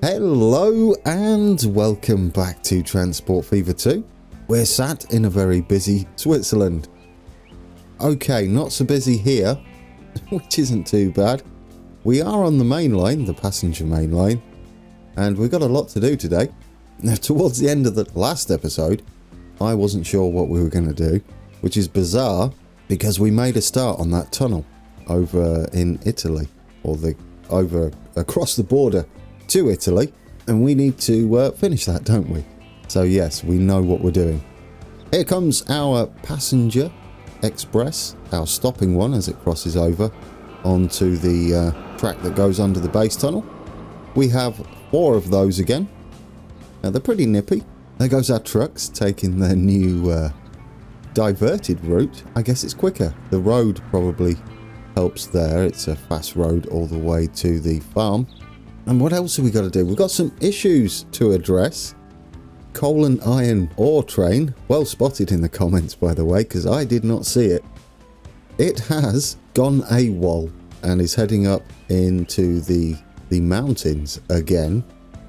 Hello and welcome back to Transport Fever 2. We're sat in a very busy Switzerland. Okay, not so busy here, which isn't too bad. We are on the main line, the passenger main line, and we've got a lot to do today. Now, towards the end of the last episode, I wasn't sure what we were going to do, which is bizarre because we made a start on that tunnel over in Italy, or over across the border to Italy, and we need to finish that, don't we? So yes, we know what we're doing. Here comes our passenger express, our stopping one as it crosses over onto the track that goes under the base tunnel. We have 4 of those again. Now they're pretty nippy. There goes our trucks taking their new diverted route. I guess it's quicker. The road probably helps there. It's a fast road all the way to the farm. And what else have we got to do? We've got some issues to address. Coal and iron ore train. Well spotted in the comments, by the way, because I did not see it. It has gone AWOL and is heading up into the mountains again,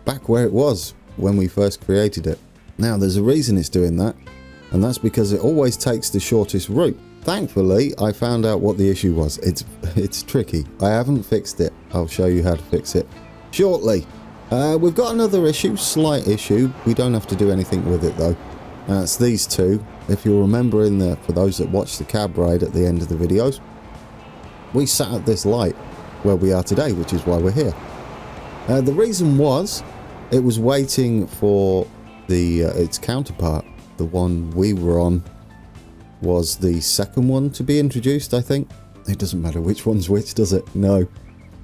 back where it was when we first created it. Now, there's a reason it's doing that, and that's because it always takes the shortest route. Thankfully, I found out what the issue was. It's tricky. I haven't fixed it. I'll show you how to fix it shortly. We've got another issue, slight issue. We don't have to do anything with it though. It's these two. If you'll remember for those that watch the cab ride at the end of the videos, we sat at this light where we are today, which is why we're here. The reason was it was waiting for its counterpart. The one we were on was the second one to be introduced, I think. It doesn't matter which one's which, does it? No.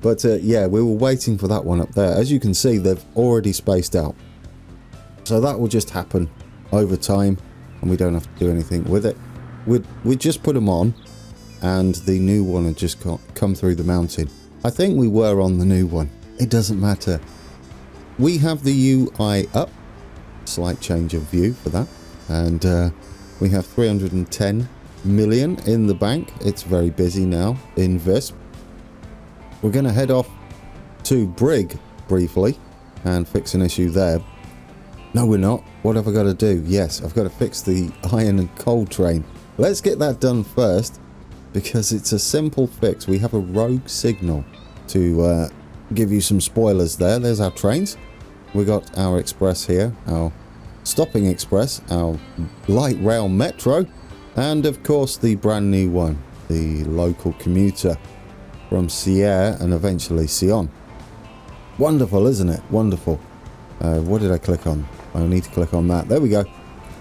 But yeah, we were waiting for that one up there. As you can see, they've already spaced out. So that will just happen over time, and we don't have to do anything with it. We'd just put them on, and the new one had just come through the mountain. I think we were on the new one. It doesn't matter. We have the UI up. Slight change of view for that. And we have 310 million in the bank. It's very busy now in Visp. We're going to head off to Brig briefly and fix an issue there. No, we're not. What have I got to do? Yes, I've got to fix the iron and coal train. Let's get that done first because it's a simple fix. We have a rogue signal to give you some spoilers there. There's our trains. We got our express here, our stopping express, our light rail metro, and of course the brand new one, the local commuter from Sierre and eventually Sion. Wonderful, isn't it? Wonderful. What did I click on? I need to click on that. There we go.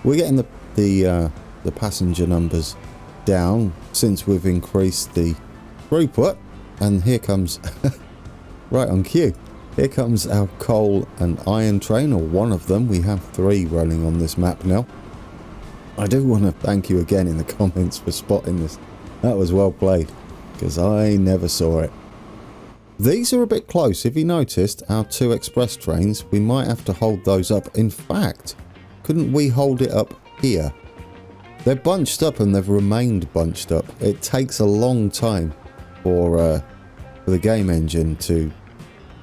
We're getting the passenger numbers down since we've increased the throughput. And here comes, right on cue, here comes our coal and iron train, or one of them. We have 3 running on this map now. I do want to thank you again in the comments for spotting this. That was well played, because I never saw it. These are a bit close. If you noticed, our 2 express trains, we might have to hold those up. In fact, couldn't we hold it up here? They're bunched up and they've remained bunched up. It takes a long time for the game engine to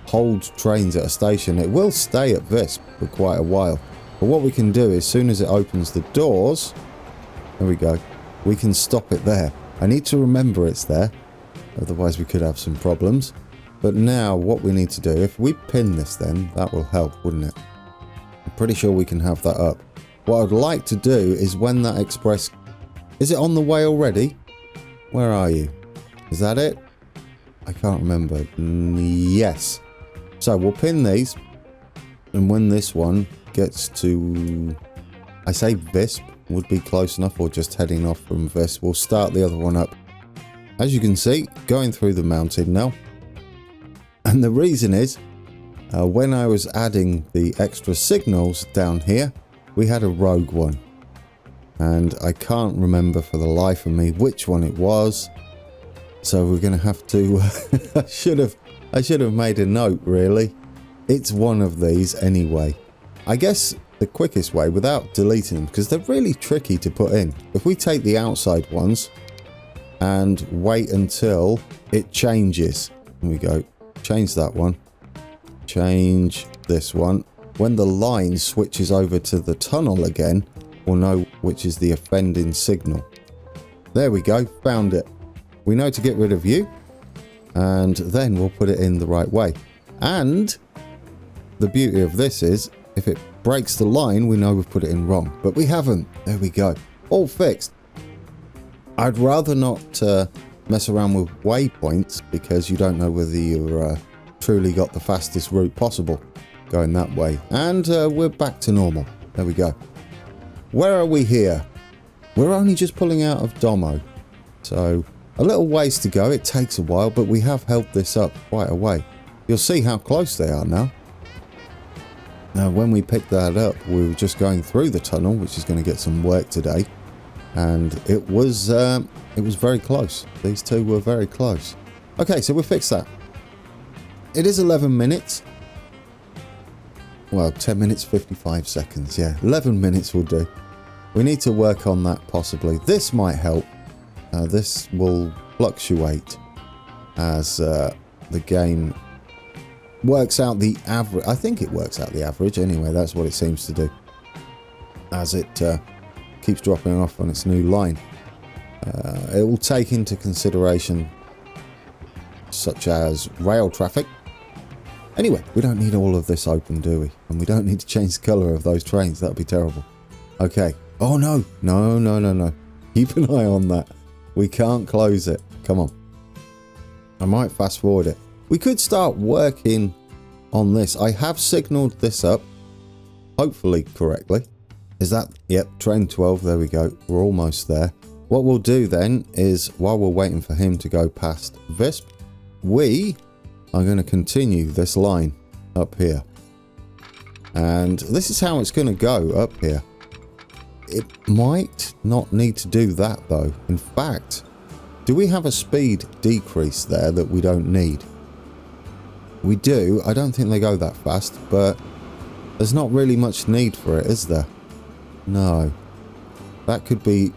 hold trains at a station. It will stay at Visp for quite a while. But what we can do is, as soon as it opens the doors, there we go, we can stop it there. I need to remember it's there, otherwise we could have some problems. But now what we need to do, if we pin this then, that will help, wouldn't it? I'm pretty sure we can have that up. What I'd like to do is when that express... Is it on the way already? Where are you? Is that it? I can't remember. Yes. So we'll pin these, and when this one gets to... I say Visp would be close enough, or just heading off from Visp, we'll start the other one up. As you can see, going through the mountain now. And the reason is, when I was adding the extra signals down here, we had a rogue one. And I can't remember for the life of me which one it was. So we're going to have to... I should have made a note, really. It's one of these anyway. I guess the quickest way, without deleting them, because they're really tricky to put in. If we take the outside ones and wait until it changes. Here we go. Change that one. Change this one, when the line switches over to the tunnel again, we'll know which is the offending signal. There we go, found it. We know to get rid of you, and then we'll put it in the right way. And the beauty of this is, if it breaks the line, we know we've put it in wrong. But we haven't. There we go. All fixed. I'd rather not mess around with waypoints, because you don't know whether you're truly got the fastest route possible going that way. And we're back to normal. There we go. Where are we here? We're only just pulling out of Domo. So a little ways to go. It takes a while, but we have held this up quite a way. You'll see how close they are now. Now, when we picked that up, we were just going through the tunnel, which is going to get some work today. And it was very close. These two were very close. Okay, so we fixed that. It is 11 minutes. Well, 10 minutes, 55 seconds. Yeah, 11 minutes will do. We need to work on that possibly. This might help. This will fluctuate as the game works out the average. I think it works out the average anyway. That's what it seems to do. As it keeps dropping off on its new line. It will take into consideration such as rail traffic. Anyway, we don't need all of this open, do we? And we don't need to change the colour of those trains. That would be terrible. Okay. Oh, no. No. Keep an eye on that. We can't close it. Come on. I might fast forward it. We could start working on this. I have signalled this up. Hopefully correctly. Is that? Yep, train 12. There we go. We're almost there. What we'll do then is, while we're waiting for him to go past Visp, we are going to continue this line up here. And this is how it's going to go up here. It might not need to do that though. In fact, do we have a speed decrease there that we don't need? We do. I don't think they go that fast, but there's not really much need for it, is there? No. That could be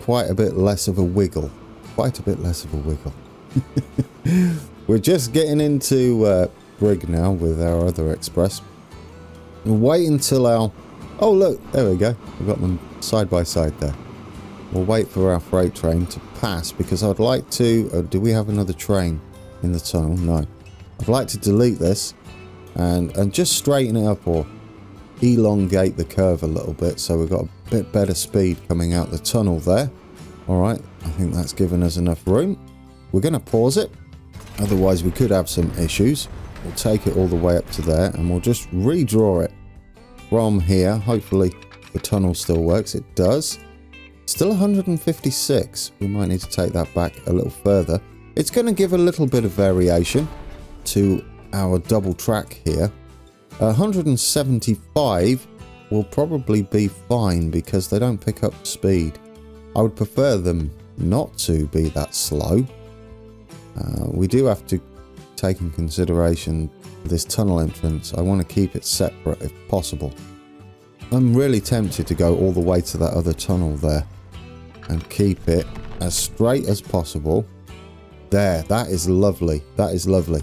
quite a bit less of a wiggle. Quite a bit less of a wiggle. We're just getting into Brig now with our other express. We'll wait until our... Oh, look. There we go. We've got them side by side there. We'll wait for our freight train to pass, because I'd like to... do we have another train in the tunnel? No. I'd like to delete this and just straighten it up, or elongate the curve a little bit, so we've got a bit better speed coming out the tunnel there. Alright, I think that's given us enough room. We're going to pause it, otherwise we could have some issues. We'll take it all the way up to there, and we'll just redraw it from here. Hopefully the tunnel still works. It does. Still 156. We might need to take that back a little further. It's going to give a little bit of variation to our double track here. 175 will probably be fine, because they don't pick up speed. I would prefer them not to be that slow. We do have to take in consideration this tunnel entrance. I want to keep it separate if possible. I'm really tempted to go all the way to that other tunnel there and keep it as straight as possible. There, that is lovely. That is lovely.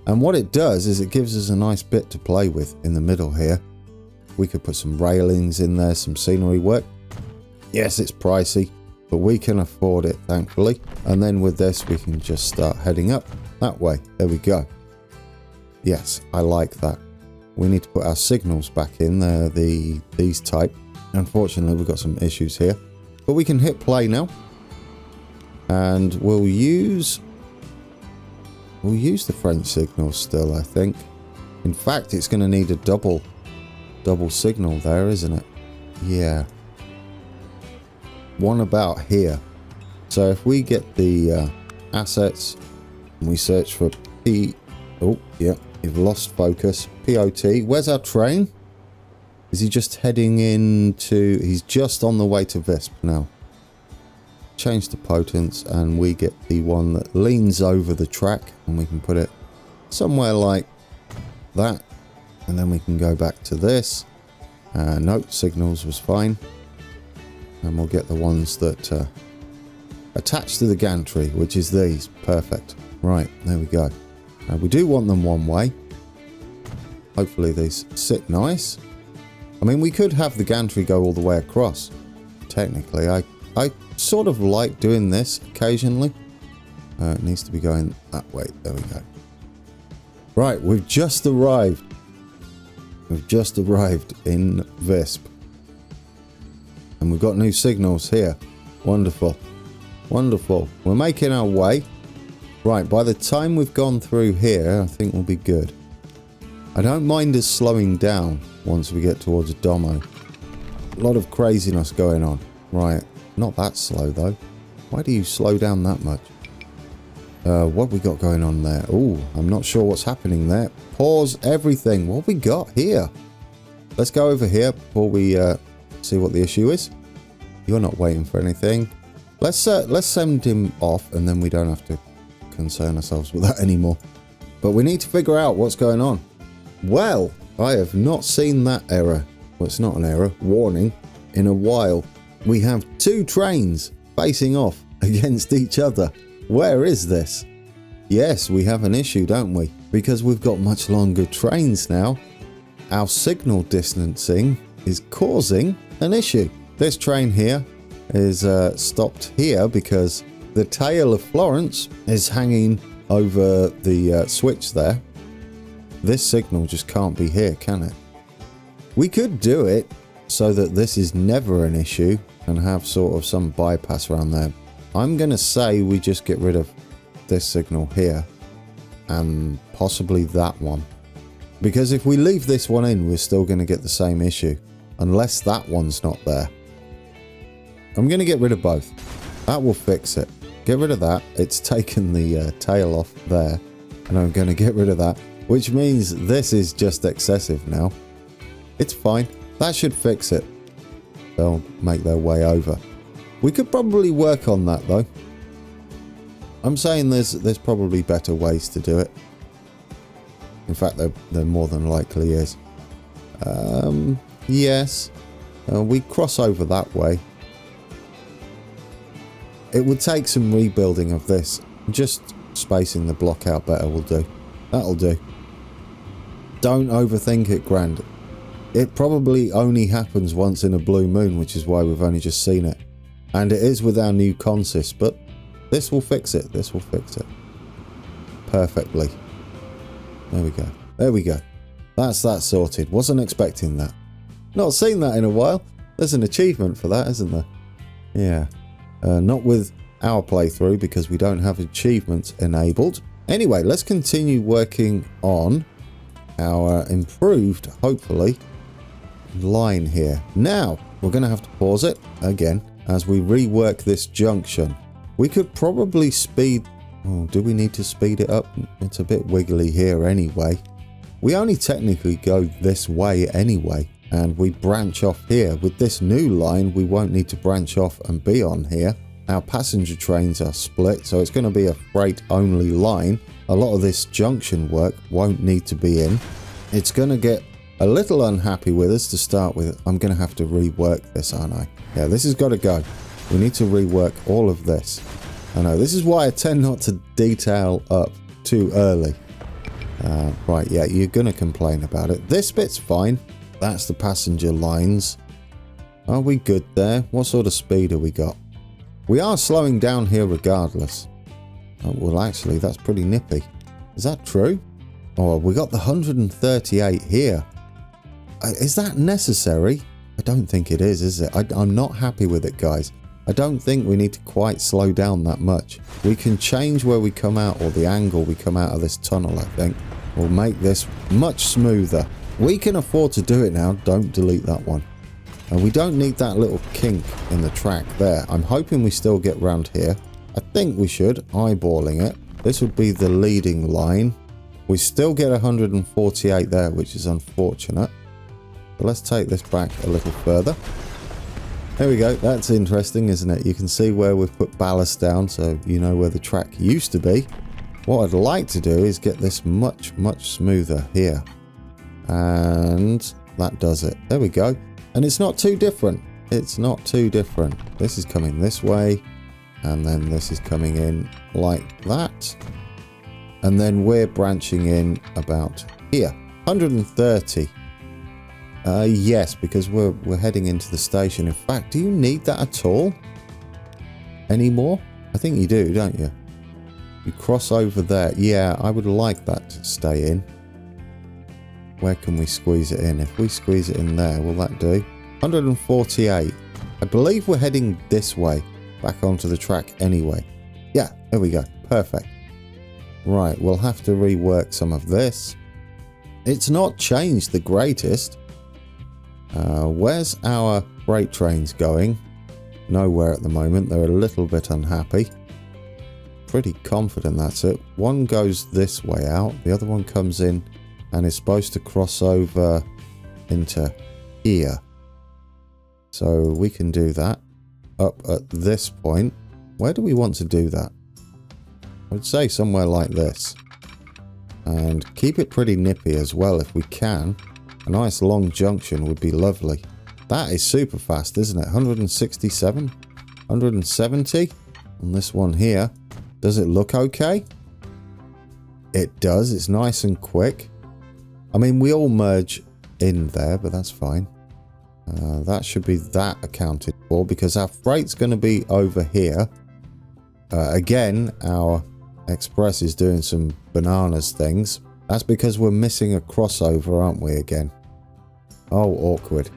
And what it does is it gives us a nice bit to play with in the middle here. We could put some railings in there, some scenery work. Yes, it's pricey, but we can afford it, thankfully. And then with this, we can just start heading up that way. There we go. Yes, I like that. We need to put our signals back in there, these type. Unfortunately, we've got some issues here. But we can hit play now. And we'll use the French signal still, I think. In fact, it's going to need a double signal there, isn't it? Yeah. One about here. So if we get the assets and we search for P... Oh, yeah, you've lost focus. POT. Where's our train? Is he just heading into... He's just on the way to Visp now. Change the potence and we get the one that leans over the track, and we can put it somewhere like that, and then we can go back to this. Note signals was fine, and we'll get the ones that attach to the gantry, which is these. Perfect. Right, there we go. We do want them one way, Hopefully these sit nice. I mean, we could have the gantry go all the way across. Technically, I sort of like doing this occasionally. It needs to be going that way. There we go. Right, we've just arrived. We've just arrived in Visp. And we've got new signals here. Wonderful. Wonderful. We're making our way. Right, by the time we've gone through here, I think we'll be good. I don't mind us slowing down once we get towards Domo. A lot of craziness going on. Right, not that slow though. Why do you slow down that much? What we got going on there? Oh, I'm not sure what's happening there. Pause everything. What we got here? Let's go over here before we see what the issue is. You're not waiting for anything. Let's send him off, and then we don't have to concern ourselves with that anymore. But we need to figure out what's going on. Well, I have not seen that error. Well, it's not an error. Warning. In a while. We have two trains facing off against each other. Where is this? Yes, we have an issue, don't we? Because we've got much longer trains now. Our signal distancing is causing an issue. This train here is stopped here because the tail of Florence is hanging over the switch there. This signal just can't be here, can it? We could do it so that this is never an issue and have sort of some bypass around there. I'm going to say we just get rid of this signal here and possibly that one. Because if we leave this one in, we're still going to get the same issue. Unless that one's not there. I'm going to get rid of both. That will fix it. Get rid of that. It's taken the tail off there. And I'm going to get rid of that. Which means this is just excessive now. It's fine. That should fix it. They'll make their way over. We could probably work on that though. I'm saying there's probably better ways to do it. In fact, there more than likely is. Yes. We cross over that way. It would take some rebuilding of this. Just spacing the block out better will do. That'll do. Don't overthink it, Grand. It probably only happens once in a blue moon, which is why we've only just seen it. And it is with our new consist, but this will fix it. This will fix it. Perfectly. There we go. There we go. That's that sorted. Wasn't expecting that. Not seen that in a while. There's an achievement for that, isn't there? Yeah. Not with our playthrough because we don't have achievements enabled. Anyway, let's continue working on our improved, hopefully, line here. Now, we're going to have to pause it again as we rework this junction. We could probably speed... Oh, do we need to speed it up? It's a bit wiggly here anyway. We only technically go this way anyway, and we branch off here. With this new line, we won't need to branch off and be on here. Our passenger trains are split, so it's going to be a freight-only line. A lot of this junction work won't need to be in. It's going to get a little unhappy with us to start with. I'm going to have to rework this, aren't I? Yeah, this has got to go. We need to rework all of this. I know, this is why I tend not to detail up too early. Right, yeah, you're going to complain about it. This bit's fine. That's the passenger lines. Are we good there? What sort of speed have we got? We are slowing down here regardless. Oh, well, actually, that's pretty nippy. Is that true? Oh, we got the 138 here. Is that necessary? I don't think it is it? I'm not happy with it, guys. I don't think we need to quite slow down that much. We can change where we come out, or the angle we come out of this tunnel, I think. We'll make this much smoother. We can afford to do it now. Don't delete that one. And we don't need that little kink in the track there. I'm hoping we still get round here. I think we should, eyeballing it. This would be the leading line. We still get 148 there, which is unfortunate. But let's take this back a little further. There we go. That's interesting, isn't it? You can see where we've put ballast down, so you know where the track used to be. What I'd like to do is get this much smoother here. And that does it. There we go. And it's not too different. It's not too different. This is coming this way. And then this is coming in like that. And then we're branching in about here. 130. Yes, because we're heading into the station. In fact, do you need that at all anymore? I think you do, don't you? You cross over there. Yeah, I would like that to stay in. Where can we squeeze it in? If we squeeze it in there, will that do? 148. I believe we're heading this way, back onto the track anyway. Yeah, there we go. Perfect. Right, we'll have to rework some of this. It's not changed the greatest. Where's our freight trains going? Nowhere at the moment. They're a little bit unhappy. Pretty confident that's it. One goes this way out. The other one comes in and is supposed to cross over into here. So we can do that up at this point. Where do we want to do that? I would say somewhere like this. And keep it pretty nippy as well if we can. A nice long junction would be lovely. That is super fast, isn't it? 167, 170 on this one here. Does it look okay? It does. It's nice and quick. I mean, we all merge in there, but that's fine. That should be that accounted for because our freight's going to be over here. Again, our express is doing some bananas things. That's because we're missing a crossover, aren't we, again? Oh, awkward.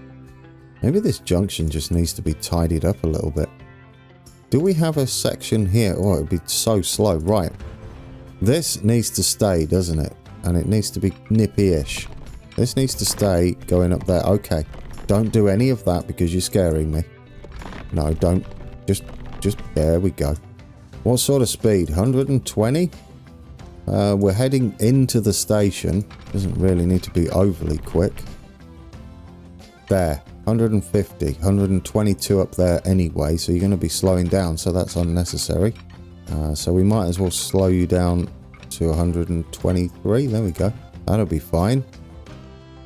Maybe this junction just needs to be tidied up a little bit. Do we have a section here? Oh, it would be so slow. Right. This needs to stay, doesn't it? And it needs to be nippy-ish. This needs to stay going up there. Okay. Don't do any of that because you're scaring me. No, don't. Just there we go. What sort of speed? 120? We're heading into the station. Doesn't really need to be overly quick. There. 150. 122 up there anyway, so you're going to be slowing down, so that's unnecessary. So we might as well slow you down to 123. There we go. That'll be fine.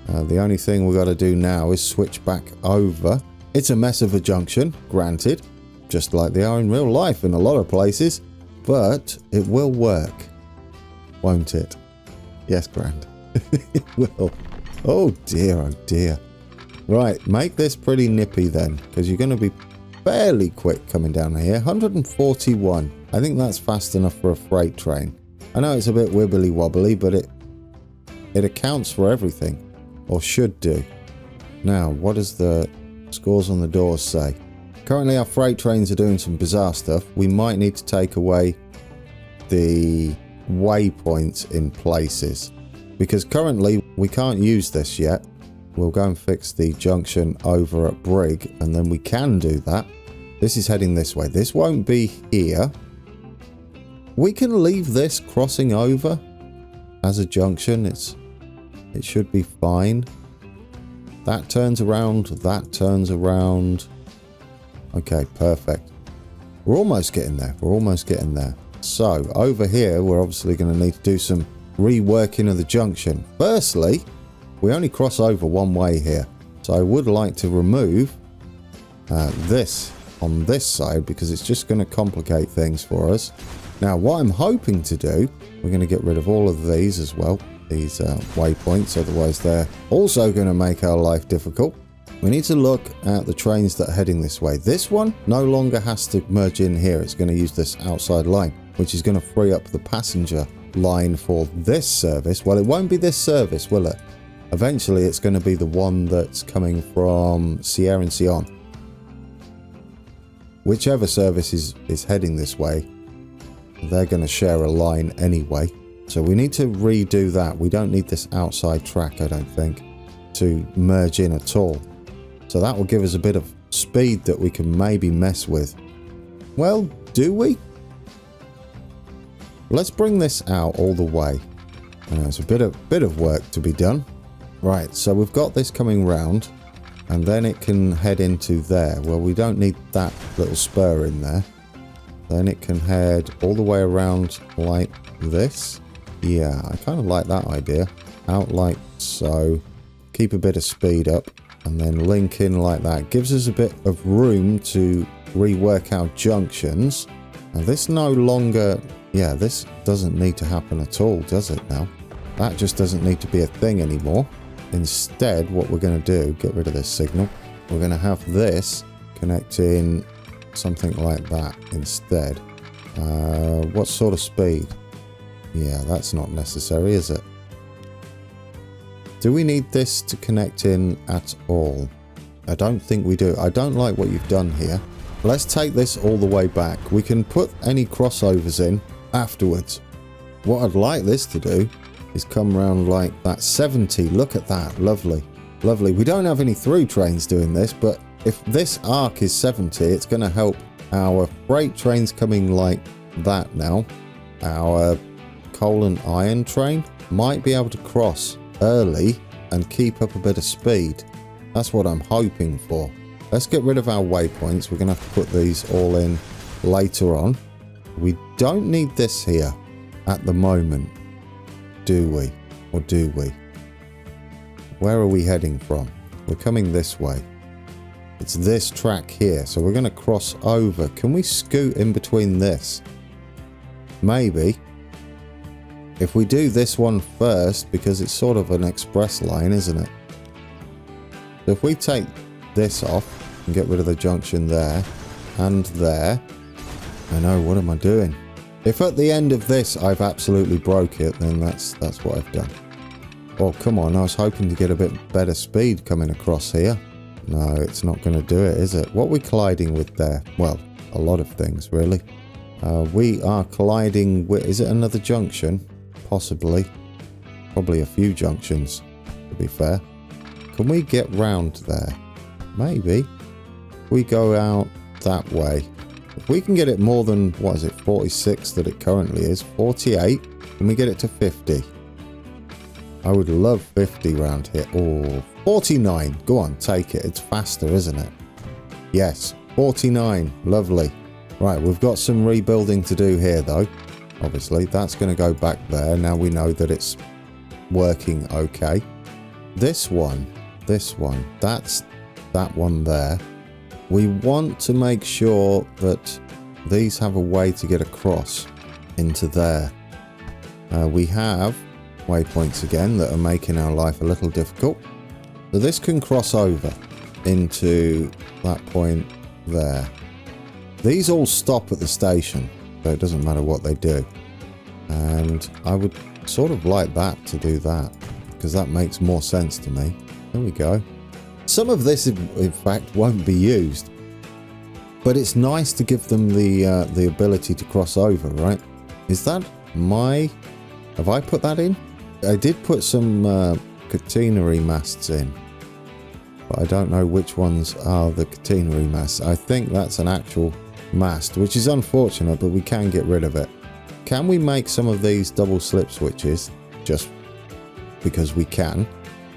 The only thing we've got to do now is switch back over. It's a mess of a junction, granted, just like they are in real life in a lot of places, but it will work, won't it? Yes, Grand. It will. Oh dear, oh dear. Right, make this pretty nippy then, because you're going to be fairly quick coming down here. 141. I think that's fast enough for a freight train. I know it's a bit wibbly wobbly, but it accounts for everything, or should do. Now, what does the scores on the doors say? Currently our freight trains are doing some bizarre stuff. We might need to take away the waypoints in places, because currently we can't use this yet. We'll go and fix the junction over at Brig, and then we can do that. This is heading this way. This won't be here. We can leave this crossing over as a junction. It should be fine. That turns around. That turns around. Okay, perfect. We're almost getting there. We're almost getting there. So, over here, we're obviously going to need to do some reworking of the junction. Firstly, we only cross over one way here. So I would like to remove this on this side because it's just going to complicate things for us. Now, what I'm hoping to do, we're going to get rid of all of these as well. These waypoints, otherwise they're also going to make our life difficult. We need to look at the trains that are heading this way. This one no longer has to merge in here. It's going to use this outside line, which is going to free up the passenger line for this service. Well, it won't be this service, will it? Eventually, it's going to be the one that's coming from Sierra and Sion. Whichever service is heading this way, they're going to share a line anyway. So we need to redo that. We don't need this outside track, I don't think, to merge in at all. So that will give us a bit of speed that we can maybe mess with. Well, do we? Let's bring this out all the way. There's a bit of work to be done. Right, so we've got this coming round, and then it can head into there. Well, we don't need that little spur in there. Then it can head all the way around like this. Yeah, I kind of like that idea. Out like so. Keep a bit of speed up, and then link in like that. Gives us a bit of room to rework our junctions. Now this no longer... Yeah, this doesn't need to happen at all, does it now? That just doesn't need to be a thing anymore. Instead, what we're going to do, get rid of this signal. We're going to have this connecting something like that instead. What sort of speed? Yeah, that's not necessary, is it? Do we need this to connect in at all? I don't think we do. I don't like what you've done here. Let's take this all the way back. We can put any crossovers in afterwards. What I'd like this to do is come around like that 70. Look at that. Lovely. Lovely. We don't have any through trains doing this, but if this arc is 70, it's going to help our freight trains coming like that now. Our coal and iron train might be able to cross early and keep up a bit of speed. That's what I'm hoping for. Let's get rid of our waypoints. We're going to have to put these all in later on. We don't need this here at the moment, do we? Or do we? Where are we heading from? We're coming this way. It's this track here, so we're going to cross over. Can we scoot in between this? Maybe. If we do this one first, because it's sort of an express line, isn't it? So if we take this off and get rid of the junction there and there. I know, what am I doing? If at the end of this I've absolutely broke it, then that's what I've done. Oh, come on, I was hoping to get a bit better speed coming across here. No, it's not going to do it, is it? What are we colliding with there? Well, a lot of things, really. We are colliding with... Is it another junction? Possibly. Probably a few junctions, to be fair. Can we get round there? Maybe. We go out that way. If we can get it more than, what is it, 46 that it currently is, 48, can we get it to 50? I would love 50 round here. Oh, 49. Go on, take it. It's faster, isn't it? Yes, 49. Lovely. Right, we've got some rebuilding to do here, though. Obviously, that's going to go back there. Now we know that it's working okay. This one, that's that one there. We want to make sure that these have a way to get across into there. We have waypoints again that are making our life a little difficult. So this can cross over into that point there. These all stop at the station, so it doesn't matter what they do. And I would sort of like that to do that, because that makes more sense to me. There we go. Some of this, in fact, won't be used. But it's nice to give them the ability to cross over, right? Is that my... Have I put that in? I did put some catenary masts in. But I don't know which ones are the catenary masts. I think that's an actual mast, which is unfortunate, but we can get rid of it. Can we make some of these double slip switches? Just because we can.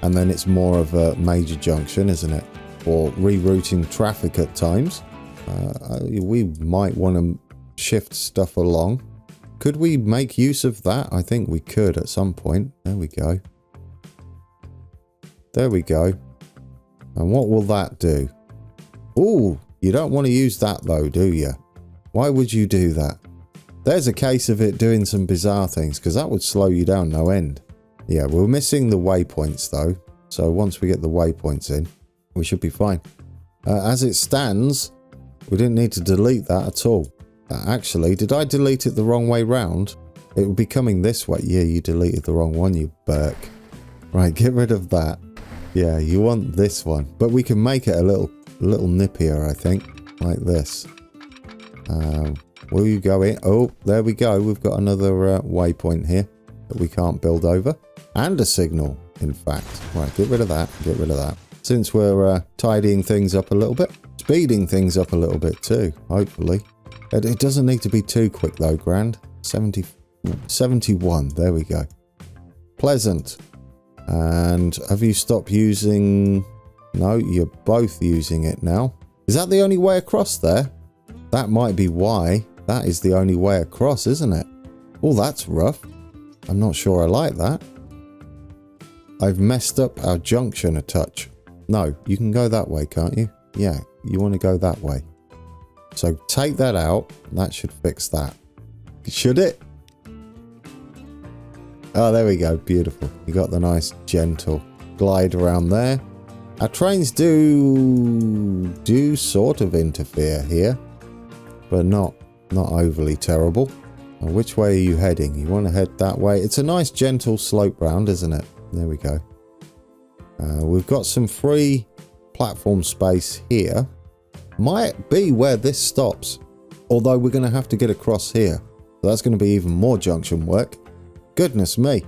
And then it's more of a major junction, isn't it? Or rerouting traffic at times. We might want to shift stuff along. Could we make use of that? I think we could at some point. There we go. There we go. And what will that do? Ooh, you don't want to use that though, do you? Why would you do that? There's a case of it doing some bizarre things, because that would slow you down no end. Yeah, we're missing the waypoints though. So once we get the waypoints in, we should be fine. As it stands, we didn't need to delete that at all. Actually, did I delete it the wrong way round? It would be coming this way. Yeah, you deleted the wrong one, you Burk. Right, get rid of that. Yeah, you want this one. But we can make it a little nippier, I think. Like this. Will you go in? Oh, there we go. We've got another waypoint here that we can't build over. And a signal, in fact. Right, get rid of that. Get rid of that. Since we're tidying things up a little bit. Speeding things up a little bit too, hopefully. It doesn't need to be too quick though, Grand. 71, there we go. Pleasant. And have you stopped using... No, you're both using it now. Is that the only way across there? That might be why. That is the only way across, isn't it? Oh, that's rough. I'm not sure I like that. I've messed up our junction a touch. No, you can go that way, can't you? Yeah, you want to go that way. So take that out. That should fix that. Should it? Oh, there we go. Beautiful. You got the nice gentle glide around there. Our trains do sort of interfere here, but not overly terrible. Now, which way are you heading? You want to head that way. It's a nice gentle slope round, isn't it? There we go. We've got some free platform space here. Might be where this stops, although we're going to have to get across here. So that's going to be even more junction work. Goodness me,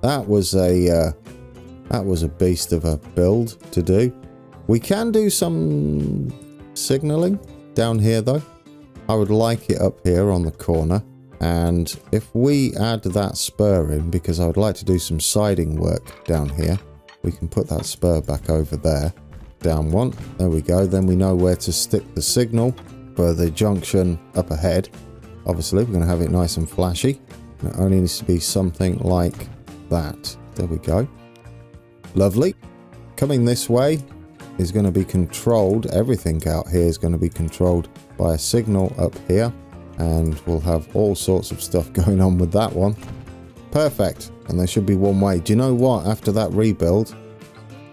that was a beast of a build to do. We can do some signalling down here though. I would like it up here on the corner, and if we add that spur in, because I would like to do some siding work down here, we can put that spur back over there. Down one, there we go. Then we know where to stick the signal for the junction up ahead. Obviously we're going to have it nice and flashy. It only needs to be something like that. There we go. Lovely. Coming this way is going to be controlled. Everything out here is going to be controlled by a signal up here, and we'll have all sorts of stuff going on with that one. Perfect. And there should be one way. Do you know what? After that rebuild,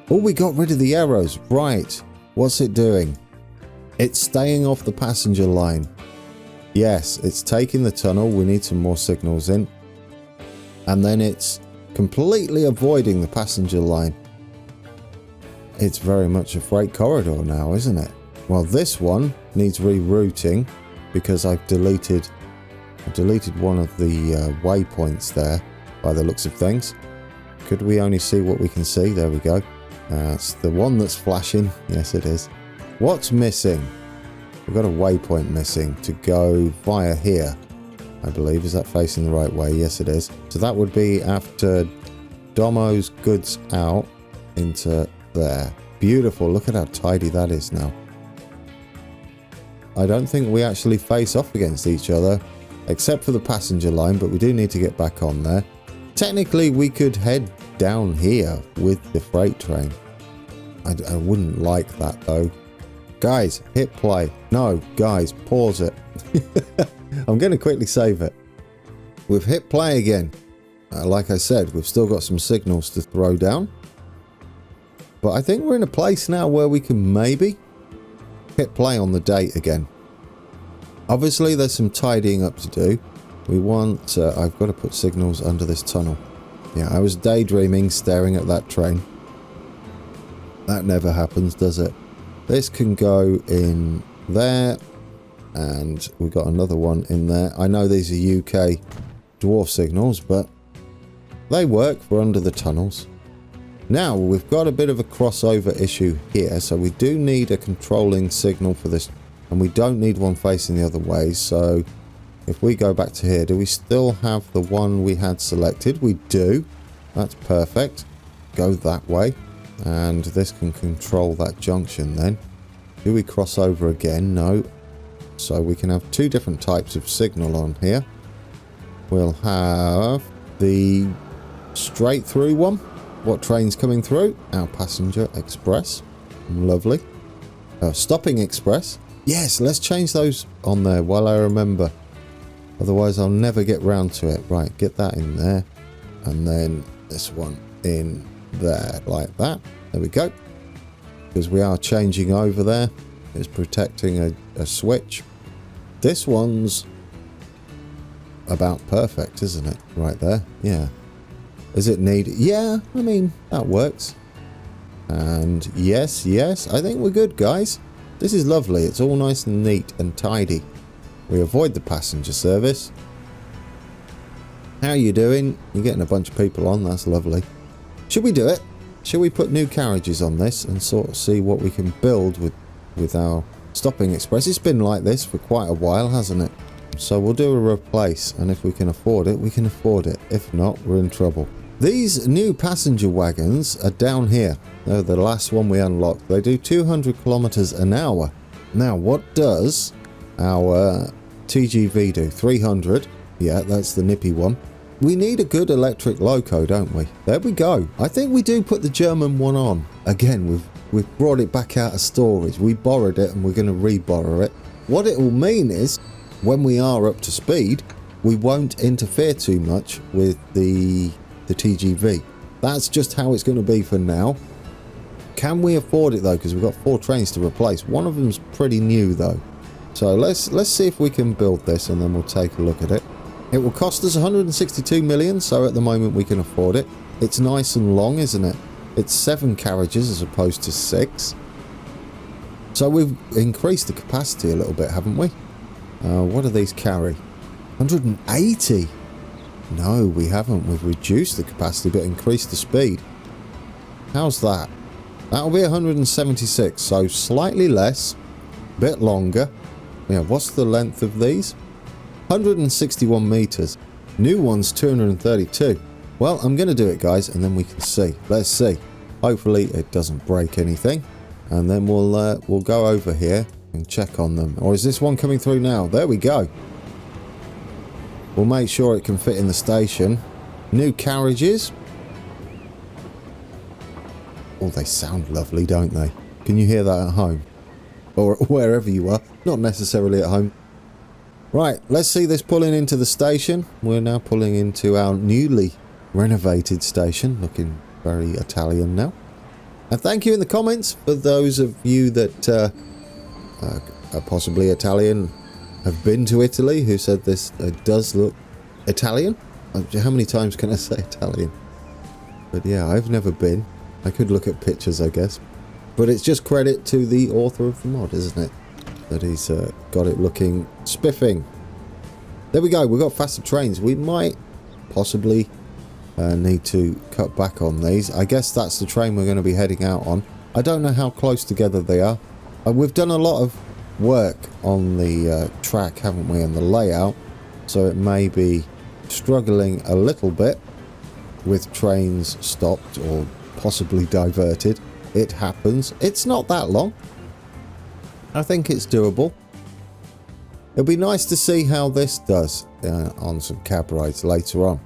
oh, we got rid of the arrows. Right. What's it doing? It's staying off the passenger line. Yes, it's taking the tunnel. We need some more signals in. And then it's completely avoiding the passenger line. It's very much a freight corridor now, isn't it? Well, this one needs rerouting because I've deleted one of the waypoints there by the looks of things. Could we only see what we can see? There we go. It's the one that's flashing. Yes, it is. What's missing? We've got a waypoint missing to go via here, I believe. Is that facing the right way? Yes, it is. So that would be after Domo's goods out into there. Beautiful. Look at how tidy that is now. I don't think we actually face off against each other, except for the passenger line, but we do need to get back on there. Technically, we could head down here with the freight train. I wouldn't like that though. Guys, hit play. No, guys, pause it. I'm going to quickly save it. We've hit play again. Like I said, we've still got some signals to throw down. But I think we're in a place now where we can maybe hit play on the date again. Obviously, there's some tidying up to do. We want... I've got to put signals under this tunnel. Yeah, I was daydreaming, staring at that train. That never happens, does it? This can go in there. And we've got another one in there. I know these are UK dwarf signals, but they work for under the tunnels. Now, we've got a bit of a crossover issue here, so we do need a controlling signal for this, and we don't need one facing the other way. So if we go back to here, do we still have the one we had selected? We do. That's perfect. Go that way, and this can control that junction then. Do we cross over again? No. So we can have two different types of signal on here. We'll have the straight through one. What train's coming through? Our passenger express. Lovely. Stopping express. Yes, let's change those on there while I remember. Otherwise, I'll never get round to it. Right, get that in there. And then this one in there, like that. There we go. Because we are changing over there. It's protecting a switch. This one's about perfect, isn't it? Right there. Yeah. Is it needed? Yeah, I mean, that works. And yes, I think we're good, guys. This is lovely. It's all nice and neat and tidy. We avoid the passenger service. How are you doing? You're getting a bunch of people on. That's lovely. Should we do it? Should we put new carriages on this and sort of see what we can build with our stopping express? It's been like this for quite a while, hasn't it? So we'll do a replace, and if we can afford it, we can afford it. If not, we're in trouble. These new passenger wagons are down here. They're the last one we unlocked. They do 200 kilometers an hour. Now, what does our TGV do? 300. Yeah, that's the nippy one. We need a good electric loco, don't we? There we go. I think we do put the German one on. Again, we've brought it back out of storage. We borrowed it and we're going to re-borrow it. What it will mean is, when we are up to speed, we won't interfere too much with the the TGV. That's just how it's going to be for now. Can we afford it though? Because we've got 4 trains to replace. One of them's pretty new though. So let's see if we can build this, and then we'll take a look at it. It will cost us 162 million, so at the moment we can afford it. It's nice and long, isn't it? It's 7 carriages as opposed to 6. So we've increased the capacity a little bit, haven't we? What do these carry? 180? No, we haven't. We've reduced the capacity but increased the speed. How's that? That'll be 176, so slightly less, bit longer. Yeah, what's the length of these? 161 meters. New one's 232. Well, I'm going to do it, guys, and then we can see. Let's see. Hopefully it doesn't break anything, and then we'll go over here and check on them. Or is this one coming through now? There we go. We'll make sure it can fit in the station. New carriages. Oh, they sound lovely, don't they? Can you hear that at home? Or wherever you are. Not necessarily at home. Right, let's see this pulling into the station. We're now pulling into our newly renovated station. Looking very Italian now. And thank you in the comments for those of you that are possibly Italian, have been to Italy, who said this does look Italian. How many times can I say Italian? But yeah, I've never been. I could look at pictures, I guess. But it's just credit to the author of the mod, isn't it? That he's got it looking spiffing. There we go. We've got faster trains. We might possibly need to cut back on these. I guess that's the train we're going to be heading out on. I don't know how close together they are. We've done a lot of work on the track, haven't we, and the layout. So it may be struggling a little bit with trains stopped or possibly diverted. It happens. It's not that long. I think it's doable. It'll be nice to see how this does on some cab rides later on.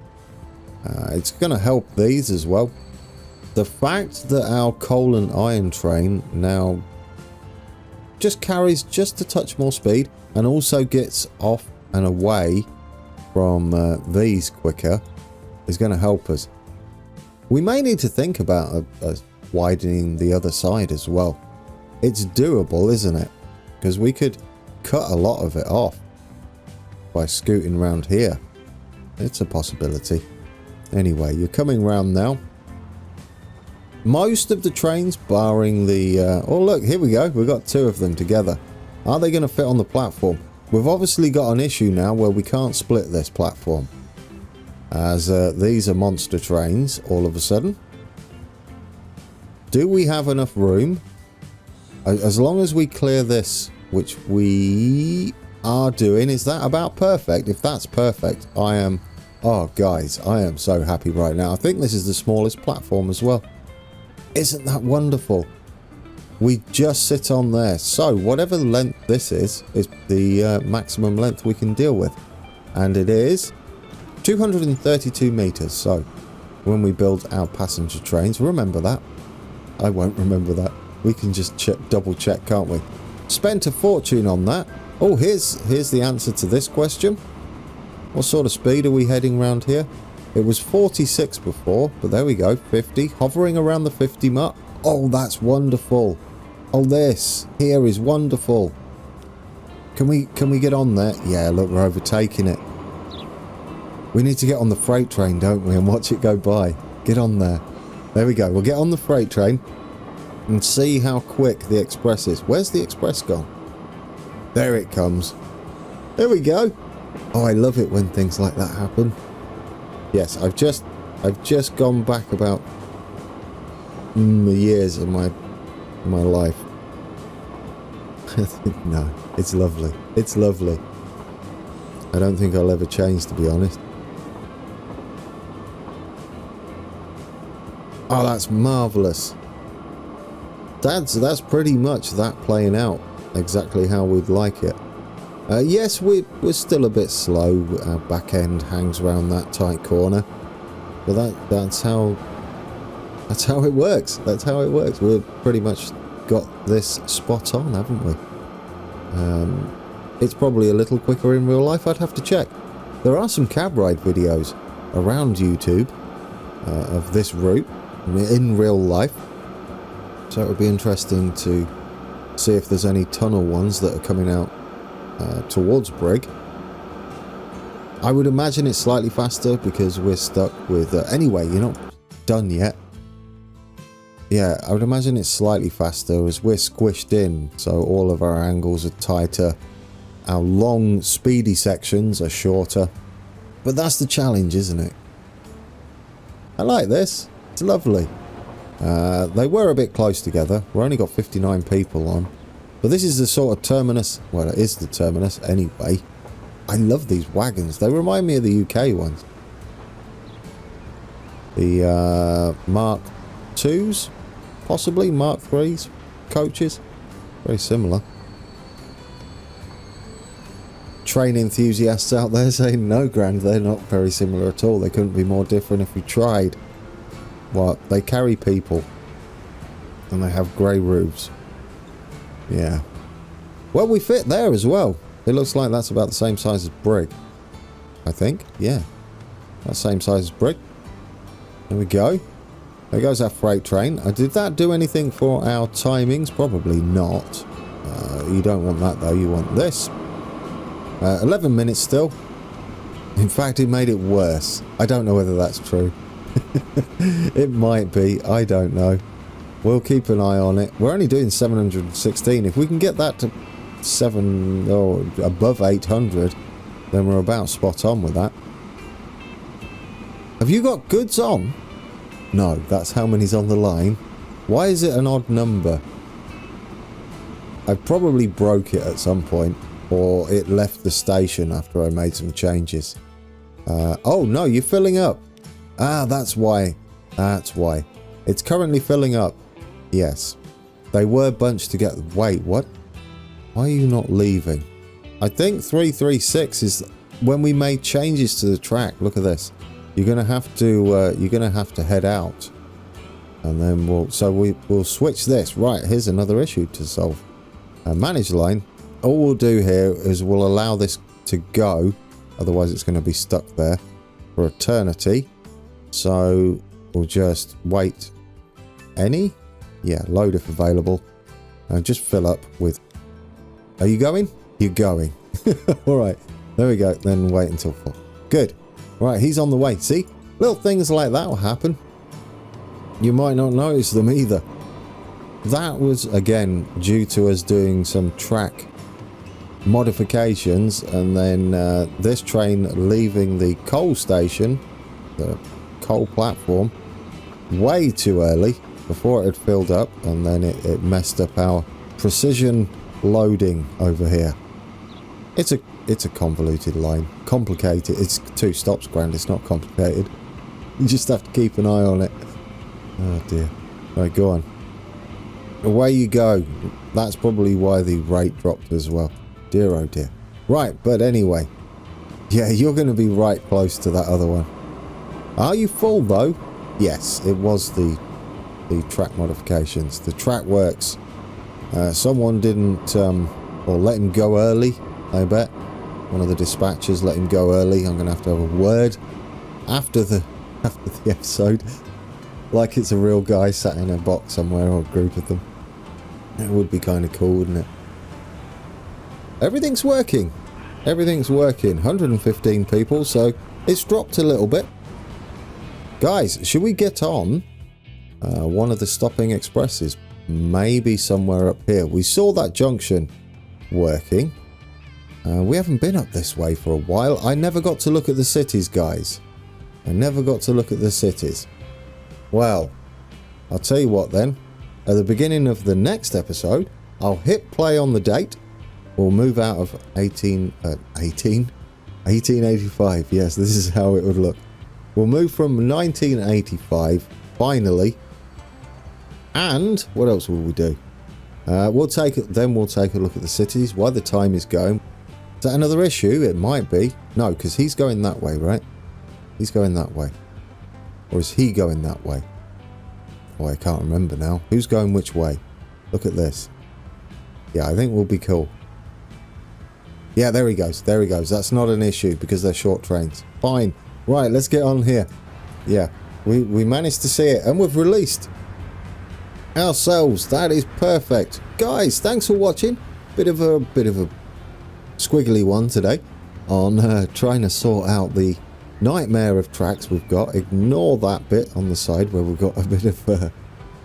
It's going to help these as well. The fact that our coal and iron train now just carries just a touch more speed and also gets off and away from these quicker is going to help us. We may need to think about widening the other side as well. It's doable, isn't it? Because we could cut a lot of it off by scooting around here. It's a possibility. Anyway, you're coming round now. Most of the trains, barring the... oh, look, here we go. We've got 2 of them together. Are they going to fit on the platform? We've obviously got an issue now where we can't split this platform, as these are monster trains all of a sudden. Do we have enough room? As long as we clear this, which we are doing, is that about perfect? If that's perfect, I am... Oh, guys, I am so happy right now. I think this is the smallest platform as well. Isn't that wonderful? We just sit on there. So, whatever length this is the maximum length we can deal with. And it is 232 meters. So, when we build our passenger trains, remember that. I won't remember that. We can just double check, can't we? Spent a fortune on that. Oh, here's the answer to this question. What sort of speed are we heading around here? It was 46 before, but there we go, 50. Hovering around the 50 mark. Oh, that's wonderful. Oh, this here is wonderful. Can we get on there? Yeah, look, we're overtaking it. We need to get on the freight train, don't we, and watch it go by. Get on there. There we go. We'll get on the freight train and see how quick the express is. Where's the express gone? There it comes. There we go. Oh, I love it when things like that happen. Yes, I've just gone back about years of my life. No, it's lovely. It's lovely. I don't think I'll ever change, to be honest. Oh, that's marvellous. That's pretty much that playing out exactly how we'd like it. Yes, we're still a bit slow. Our back end hangs around that tight corner, but that's how it works. That's how it works. We've pretty much got this spot on, haven't we? It's probably a little quicker in real life. I'd have to check. There are some cab ride videos around YouTube, of this route in real life. So it would be interesting to see if there's any tunnel ones that are coming out towards Brig. I would imagine it's slightly faster because we're stuck with... anyway, you're not done yet. Yeah, I would imagine it's slightly faster as we're squished in, so all of our angles are tighter. Our long, speedy sections are shorter. But that's the challenge, isn't it? I like this. It's lovely. They were a bit close together. We've only got 59 people on. But this is the sort of terminus... Well, it is the terminus anyway. I love these wagons. They remind me of the UK ones. The Mark 2s? Possibly Mark 3s coaches. Very similar. Train enthusiasts out there saying, no, Grand, they're not very similar at all. They couldn't be more different if we tried. Well, they carry people. And they have grey roofs. Yeah. Well, we fit there as well. It looks like that's about the same size as Brig. I think. Yeah. That's the same size as Brig. There we go. There goes our freight train. Did that do anything for our timings? Probably not. You don't want that though. You want this. 11 minutes still. In fact, it made it worse. I don't know whether that's true. It might be. I don't know. We'll keep an eye on it. We're only doing 716. If we can get that to 7 or above 800, then we're about spot on with that. Have you got goods on? No, that's how many's on the line. Why is it an odd number? I probably broke it at some point, or it left the station after I made some changes. Oh no, you're filling up. Ah, that's why. That's why. It's currently filling up. Yes. They were bunched together. Wait, what? Why are you not leaving? I think 336 is when we made changes to the track. Look at this. You're gonna have to head out, and then we'll switch this. Right, here's another issue to solve. Manage line. All we'll do here is we'll allow this to go, otherwise it's going to be stuck there for eternity. So we'll just wait. Load if available, and just fill up with. Are you going? You're going. All right, there we go. Then wait until 4. Good. Right, he's on the way. See? Little things like that will happen. You might not notice them either. That was, again, due to us doing some track modifications, and then this train leaving the coal station, the coal platform, way too early before it had filled up, and then it messed up our precision loading over here. It's a convoluted line. Complicated. It's 2 stops, Grand. It's not complicated. You just have to keep an eye on it. Oh dear. Right, go on. Away you go. That's probably why the rate dropped as well. Dear oh dear. Right, but anyway. Yeah, you're going to be right close to that other one. Are you full though? Yes, it was the track modifications. The track works. Someone didn't or let him go early, I bet. One of the dispatchers let him go early. I'm going to have a word after the episode. Like it's a real guy sat in a box somewhere, or a group of them. It would be kind of cool, wouldn't it? Everything's working. Everything's working. 115 people, so it's dropped a little bit. Guys, should we get on one of the stopping expresses? Maybe somewhere up here. We saw that junction working. We haven't been up this way for a while. I never got to look at the cities, guys. I never got to look at the cities. Well, I'll tell you what then. At the beginning of the next episode, I'll hit play on the date. We'll move out of 1885. Yes, this is how it would look. We'll move from 1985, finally. And what else will we do? We'll take a look at the cities while the time is going. Is that another issue? It might be. No, because he's going that way, right? He's going that way. Or is he going that way? Oh, I can't remember now. Who's going which way? Look at this. Yeah, I think we'll be cool. Yeah, there he goes. There he goes. That's not an issue because they're short trains. Fine. Right, let's get on here. Yeah. We managed to see it, and we've released ourselves. That is perfect. Guys, thanks for watching. Bit of a squiggly one today on trying to sort out the nightmare of tracks we've got. Ignore that bit on the side where we've got a bit of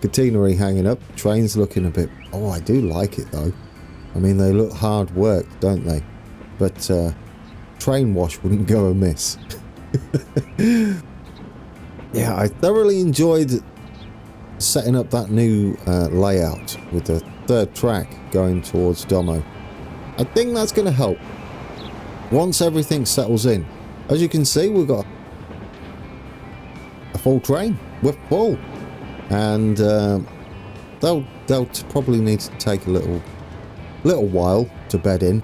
catenary hanging up. Trains looking a bit... Oh, I do like it though. I mean, they look hard work, don't they? But train wash wouldn't go amiss. Yeah, I thoroughly enjoyed setting up that new layout with the third track going towards Domo. I think that's going to help once everything settles in. As you can see, we've got a full train. We're full. And they'll probably need to take a little while to bed in.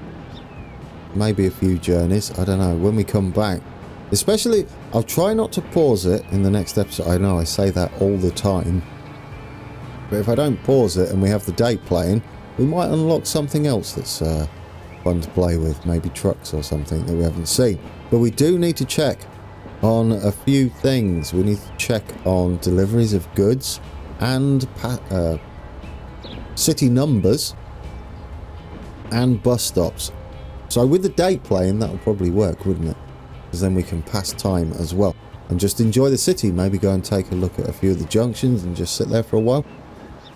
Maybe a few journeys. I don't know. When we come back, especially, I'll try not to pause it in the next episode. I know I say that all the time. But if I don't pause it and we have the day playing, we might unlock something else that's fun to play with. Maybe trucks or something that we haven't seen. But we do need to check on a few things. We need to check on deliveries of goods and city numbers and bus stops. So with the day playing, that would probably work, wouldn't it? Because then we can pass time as well and just enjoy the city. Maybe go and take a look at a few of the junctions and just sit there for a while.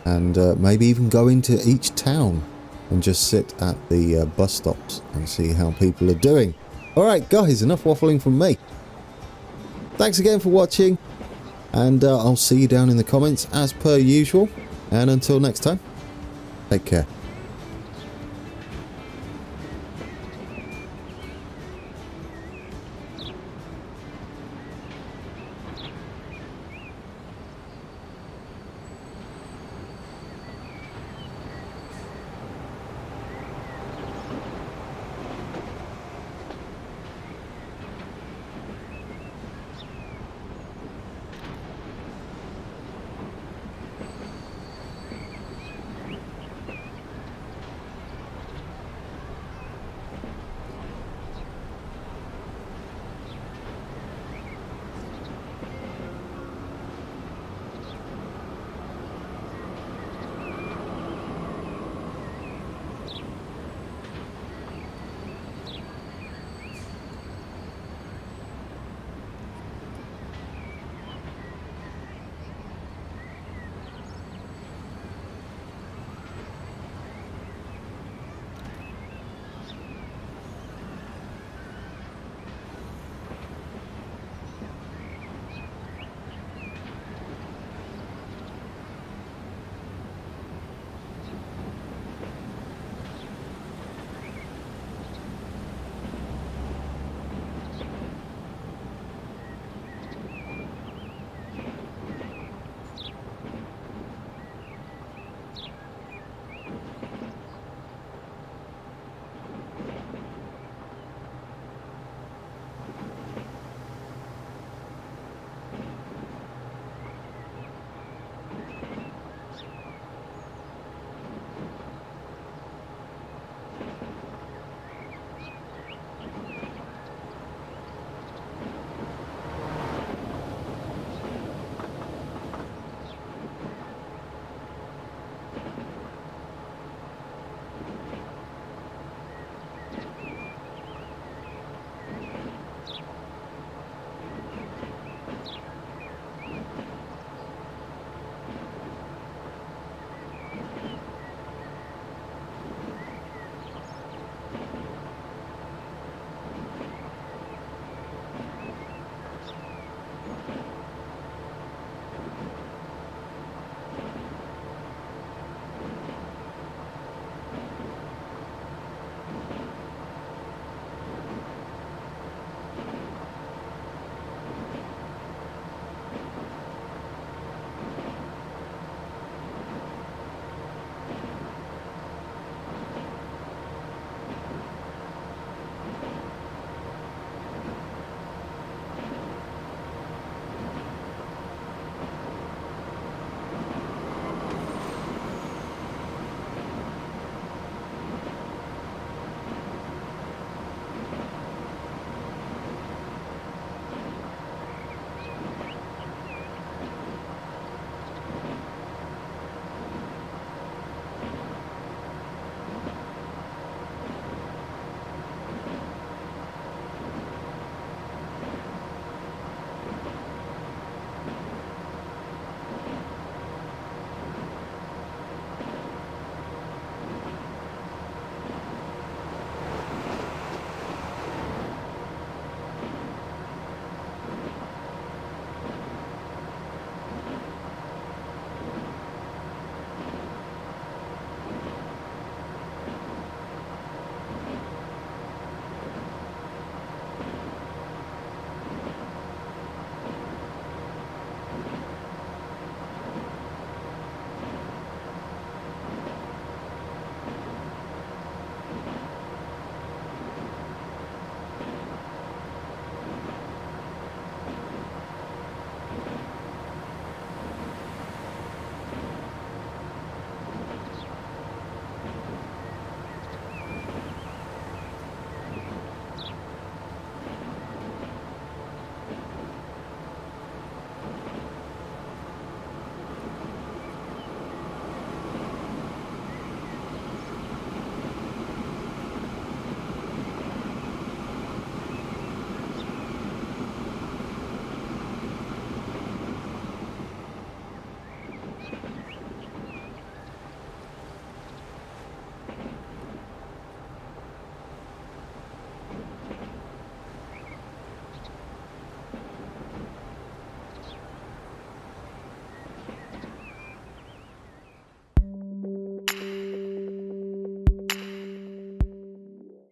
And maybe even go into each town and just sit at the bus stops and see how people are doing. Alright guys, enough waffling from me. Thanks again for watching, and I'll see you down in the comments as per usual. And until next time, take care.